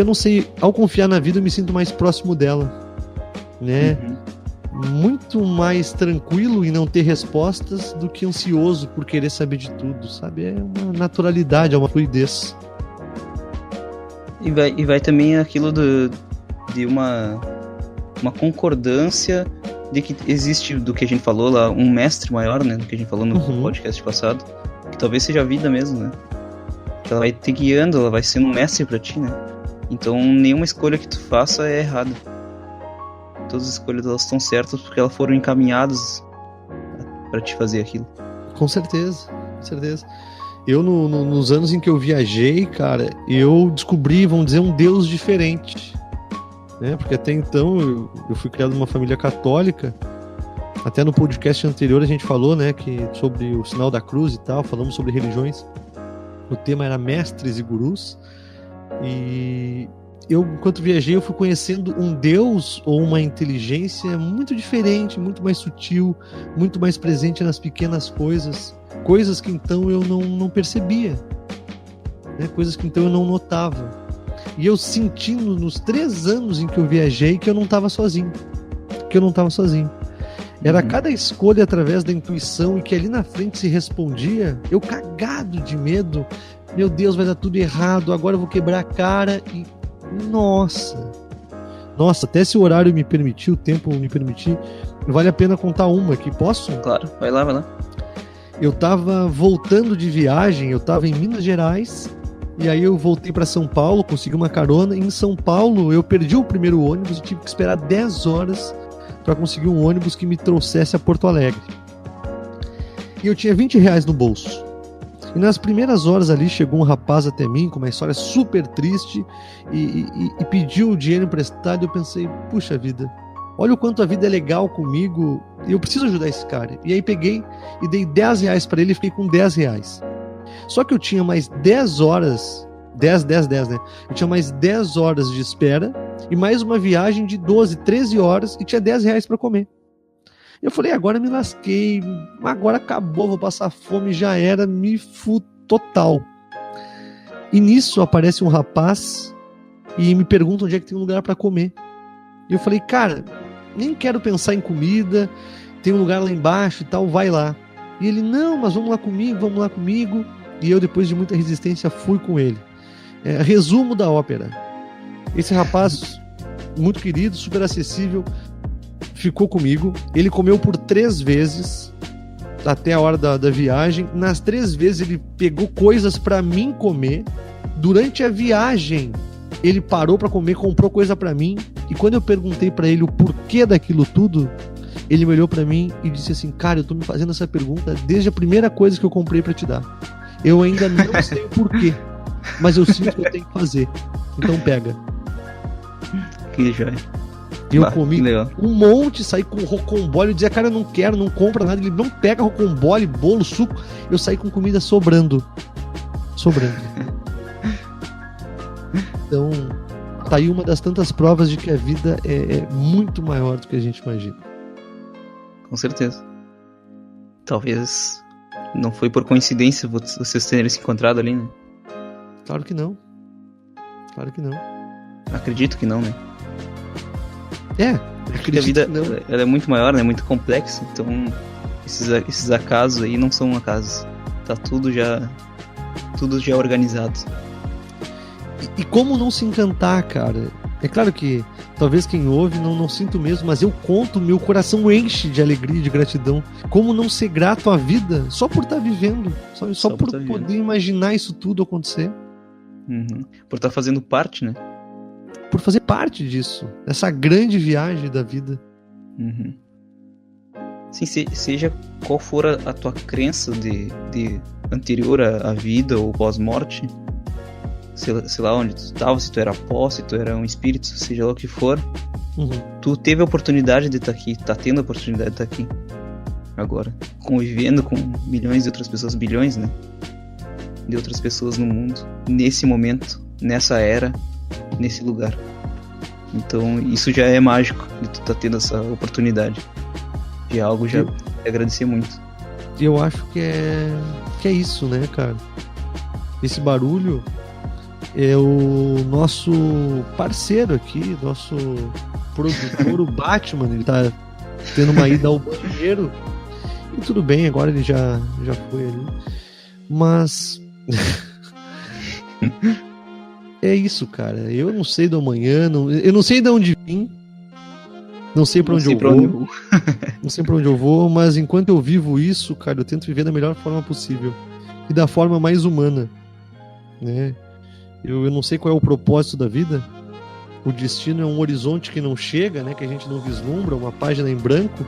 não sei, ao confiar na vida eu me sinto mais próximo dela, né? Muito mais tranquilo em não ter respostas do que ansioso por querer saber de tudo, sabe? É uma naturalidade, é uma fluidez. E vai também aquilo de uma concordância de que existe, do que a gente falou lá, um mestre maior, né? Do que a gente falou no podcast passado, que talvez seja a vida mesmo, né? Que ela vai te guiando, ela vai sendo um mestre pra ti, né? Então nenhuma escolha que tu faça é errada. Todas as escolhas elas estão certas porque elas foram encaminhadas para te fazer aquilo. Com certeza, com certeza. Eu, nos anos em que eu viajei, cara, eu descobri, vamos dizer, um Deus diferente. Né? Porque até então eu fui criado numa família católica. Até no podcast anterior a gente falou, né, sobre o sinal da cruz e tal, falamos sobre religiões. O tema era mestres e gurus. E eu, enquanto viajei, eu fui conhecendo um Deus ou uma inteligência muito diferente, muito mais sutil, muito mais presente nas pequenas coisas. Coisas que então eu não percebia, né? Coisas que então eu não notava. E eu senti nos 3 anos em que eu viajei que eu não estava sozinho. Era cada escolha através da intuição e que ali na frente se respondia, eu cagado de medo, meu Deus, vai dar tudo errado, agora eu vou quebrar a cara e... Nossa, até se o horário me permitir, o tempo me permitir, vale a pena contar uma aqui, posso? Claro, vai lá. Eu tava voltando de viagem, eu tava em Minas Gerais, e aí eu voltei para São Paulo, consegui uma carona, e em São Paulo eu perdi o primeiro ônibus e tive que esperar 10 horas para conseguir um ônibus que me trouxesse a Porto Alegre. E eu tinha R$20 no bolso. E nas primeiras horas ali chegou um rapaz até mim com uma história super triste e pediu o dinheiro emprestado e eu pensei, puxa vida, olha o quanto a vida é legal comigo e eu preciso ajudar esse cara. E aí peguei e dei R$10 para ele e fiquei com R$10. Só que eu tinha mais 10 horas, 10, né? Eu tinha mais 10 horas de espera e mais uma viagem de 12, 13 horas e tinha R$10 para comer. Eu falei, agora me lasquei, agora acabou, vou passar fome, já era, me fu total. E nisso aparece um rapaz e me pergunta onde é que tem um lugar para comer. E eu falei, cara, nem quero pensar em comida, tem um lugar lá embaixo e tal, vai lá. E ele, não, mas vamos lá comigo. E eu, depois de muita resistência, fui com ele. Resumo da ópera. Esse rapaz, muito querido, super acessível, ficou comigo. Ele comeu por 3 vezes até a hora da viagem. Nas 3 vezes ele pegou coisas para mim comer. Durante a viagem ele parou para comer, comprou coisa para mim. E quando eu perguntei para ele o porquê daquilo tudo, ele me olhou para mim e disse assim, cara, eu tô me fazendo essa pergunta desde a primeira coisa que eu comprei para te dar. Eu ainda não sei o porquê, mas eu sinto que eu tenho que fazer. Então pega. Que joia. E eu comi um monte, saí com rocambole, eu dizia, cara, eu não quero, não compra nada. Ele não pega rocambole, bolo, suco. Eu saí com comida sobrando. Então, tá aí uma das tantas provas de que a vida é muito maior do que a gente imagina. Com certeza. Talvez não foi por coincidência vocês terem se encontrado ali, né? Claro que não. Acredito que não, né? Porque a vida ela é muito maior, né? Muito complexa. Então, esses acasos aí não são acasos. Tá tudo já organizado. E como não se encantar, cara? É claro que talvez quem ouve não sinta o mesmo, mas eu conto, meu coração enche de alegria e de gratidão. Como não ser grato à vida só por estar vivendo? Só por poder imaginar isso tudo acontecer. Uhum. Por estar fazendo parte, né? Por fazer parte disso, dessa grande viagem da vida. Uhum. Sim, seja qual for a tua crença de anterior à vida ou pós-morte, sei lá onde tu estava, se tu era pó, se tu era um espírito, seja lá o que for, tu teve a oportunidade de estar aqui, tá tendo a oportunidade de estar aqui agora, convivendo com milhões de outras pessoas, bilhões, né? De outras pessoas no mundo, nesse momento, nessa era, nesse lugar. Então isso já é mágico de tu estar tendo essa oportunidade de algo, já agradecer muito. Eu acho que é isso, né, cara? Esse barulho é o nosso parceiro aqui, nosso produtor, o Batman. Ele tá tendo uma ida ao banheiro e tudo bem, agora ele já foi ali, mas é isso, cara. Eu não sei do amanhã, eu não sei de onde vim, não sei pra onde eu vou. Não sei pra onde eu vou, mas enquanto eu vivo isso, cara, eu tento viver da melhor forma possível e da forma mais humana, né? Eu não sei qual é o propósito da vida. O destino é um horizonte que não chega, né? Que a gente não vislumbra, uma página em branco.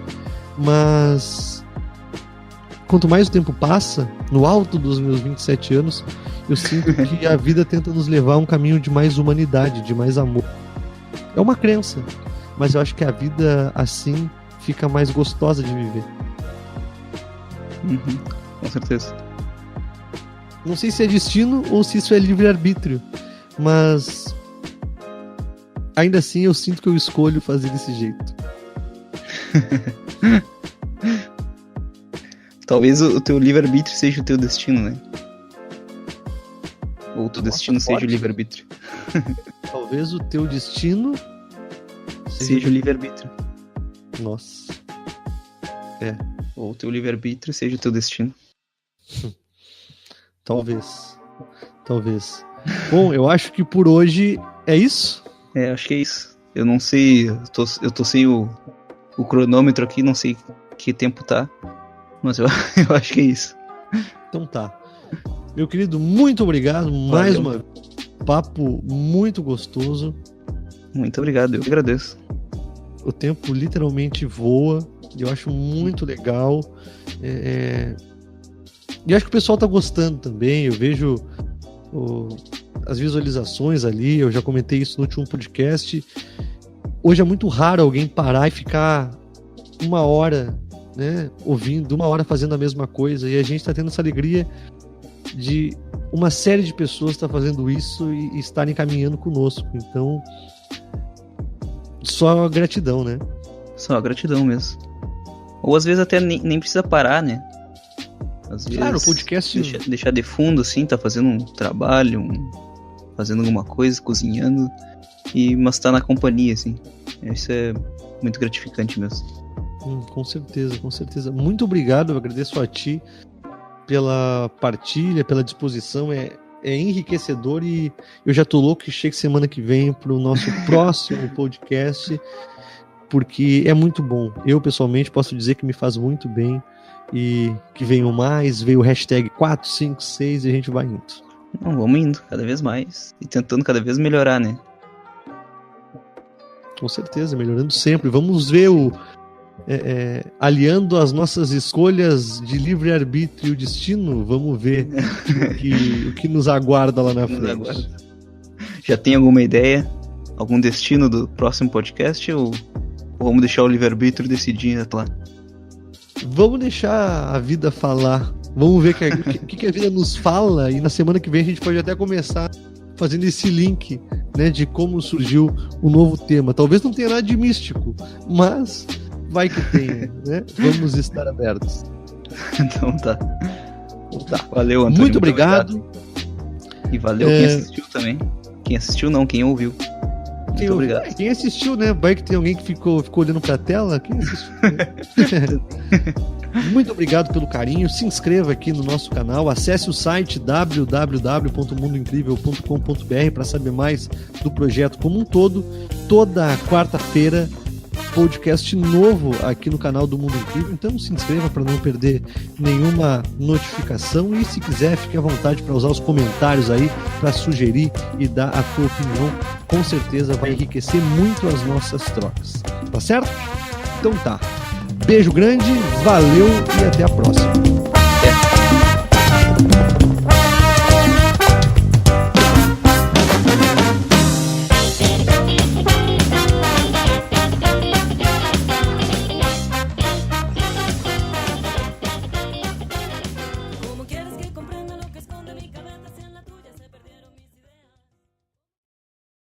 Mas quanto mais o tempo passa, no alto dos meus 27 anos, eu sinto que a vida tenta nos levar a um caminho de mais humanidade, de mais amor. É uma crença, mas eu acho que a vida assim fica mais gostosa de viver. Com certeza. Não sei se é destino ou se isso é livre-arbítrio, mas ainda assim eu sinto que eu escolho fazer desse jeito. Talvez o teu livre-arbítrio seja o teu destino, né? Ou o teu destino seja o livre-arbítrio. Talvez o teu destino seja o livre-arbítrio. Nossa. Ou o teu livre-arbítrio seja o teu destino. Talvez. Bom, eu acho que por hoje é isso. Acho que é isso. Eu não sei, eu tô sem o cronômetro aqui, não sei que tempo tá. Mas eu acho que é isso. Então tá. Meu querido, muito obrigado. Mais Valeu. papo muito gostoso. Muito obrigado, eu que agradeço. O tempo literalmente voa. Eu acho muito legal. E acho que o pessoal tá gostando também. Eu vejo as visualizações ali. Eu já comentei isso no último podcast. Hoje é muito raro alguém parar e ficar 1 hora, né, ouvindo, 1 hora fazendo a mesma coisa. E a gente tá tendo essa alegria de uma série de pessoas estar fazendo isso e estarem caminhando conosco. Então, só gratidão, né? Só gratidão mesmo. Ou às vezes até nem precisa parar, né? Às vezes, claro, o podcast deixar de fundo, assim, tá fazendo um trabalho, fazendo alguma coisa, cozinhando, mas tá na companhia, assim. Isso é muito gratificante mesmo. Com certeza. Muito obrigado, eu agradeço a ti pela partilha, pela disposição. É enriquecedor e eu já tô louco que chegue semana que vem pro nosso próximo podcast, porque é muito bom. Eu, pessoalmente, posso dizer que me faz muito bem e que venham mais, veio o hashtag 4, 5, 6 e a gente vai indo. Não, vamos indo cada vez mais e tentando cada vez melhorar, né? Com certeza, melhorando sempre. Vamos ver aliando as nossas escolhas de livre-arbítrio e o destino, vamos ver o que nos aguarda lá na frente. Já tem alguma ideia? Algum destino do próximo podcast? Ou vamos deixar o livre-arbítrio decidir até lá? Vamos deixar a vida falar. Vamos ver o que a vida nos fala e na semana que vem a gente pode até começar fazendo esse link, né, de como surgiu o novo tema. Talvez não tenha nada de místico, mas vai que tenha, né? Vamos estar abertos. Então tá. Valeu, Antônio. Muito obrigado. E valeu quem assistiu também. Quem assistiu não, quem ouviu. Muito obrigado. Quem assistiu, né? Vai que tem alguém que ficou olhando pra tela. Quem assistiu? Muito obrigado pelo carinho. Se inscreva aqui no nosso canal. Acesse o site www.mundoincrível.com.br para saber mais do projeto como um todo. Toda quarta-feira, podcast novo aqui no canal do Mundo Incrível. Então se inscreva para não perder nenhuma notificação. E se quiser, fique à vontade para usar os comentários aí para sugerir e dar a tua opinião. Com certeza vai enriquecer muito as nossas trocas. Tá certo? Então tá. Beijo grande, valeu e até a próxima.